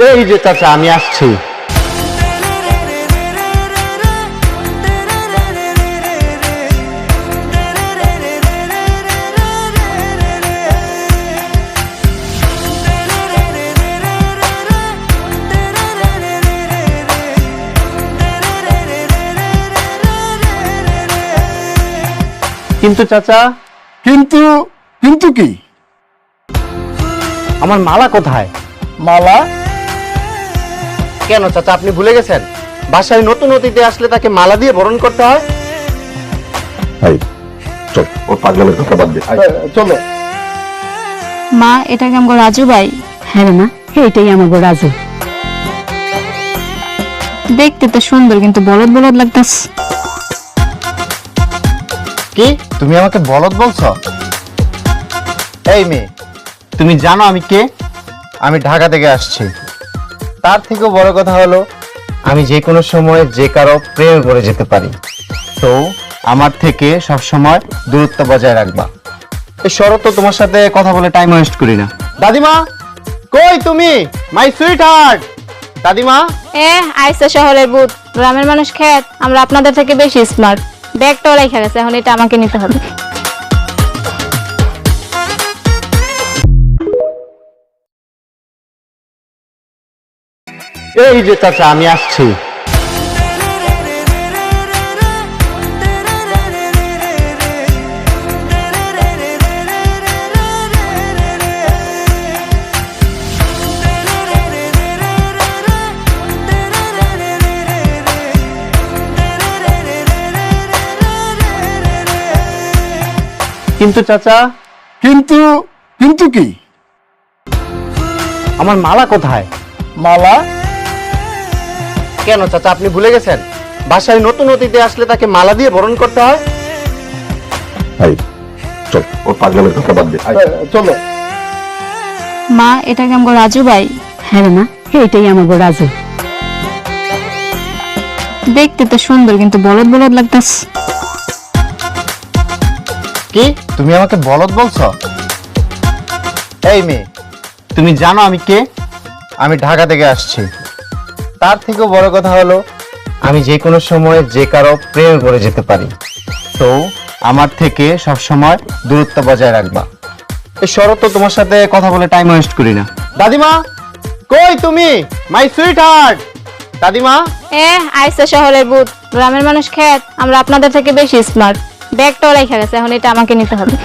এই যে চাচা আমি আসছি। কিন্তু চাচা, কিন্তু কিন্তু কি? আমার মালা কোথায়? মালা? কেন চাচা আপনি ভুলে গেছেন বাসায় নতুন অতিথি আসলে তাকে মালা দিয়ে বরণ করতে হয়? চল, ও পাগলামের কথা বাদ দে। চলো। মা, এটা কি আমার রাজু ভাই? হ্যাঁ মা, এইটাই আমার রাজু। দেখতে তো সুন্দর, কিন্তু বলদ বলদ লাগতেছে। কি তুমি আমাকে বলদ বলছো? এই মেয়ে, তুমি জানো আমি কে? আমি ঢাকা থেকে আসছি। তার থেকেও বড় কথা হলো আমি যে কোনো সময় যে কারো প্রেমে পড়ে যেতে পারি। তো আমার থেকে সব সময় দূরত্ব বজায় রাখবা। এই শরৎ, তো তোমার সাথে কথা বলে টাইম ওয়েস্ট করি না। দাদিমা কই তুমি? My sweet heart. দাদিমা। আইসা শহরের ভূত, গ্রামের মানুষ খ্যাত আমরা আপনাদের থেকে বেশি স্মার্ট। ব্যাগটাও রেখে গেছে, এখন এটা আমাকে নিতে হবে। এই যে চাচা আমি আসছি। কিন্তু চাচা, কিন্তু কিন্তু কি? আমার মালা কোথায়? মালা? কেন চাচা আপনি ভুলে গেছেন বাসায় নতুন অতিথি আসলে তাকে মালা দিয়ে বরণ করতে হয়? চল, ও পাগলামের কথা বাদ দে। চলো। মা, এটা কি আমার রাজু ভাই? হ্যাঁ মা, এইটাই আমার রাজু। দেখতে তো সুন্দর, কিন্তু বলদ বলদ লাগতেছে। কি তুমি আমাকে বলদ বলছো? এই মেয়ে, তুমি জানো আমি কে? আমি ঢাকা থেকে আসছি। তার থেকেও বড় কথা হলো আমি যে কোনো সময় যে কারো প্রেমে পড়ে যেতে পারি। তো আমার থেকে সব সময় দূরত্ব বজায় রাখবা। এই শরৎ, তো তোমার সাথে কথা বলে টাইম ওয়েস্ট করি না। দাদিমা কই তুমি? My sweet heart. দাদিমা। আইসা শহরের ভূত, গ্রামের মানুষ খ্যাত আমরা আপনাদের থেকে বেশি স্মার্ট। ব্যাগটাও রেখে গেছে, এখন এটা আমাকে নিতে হবে।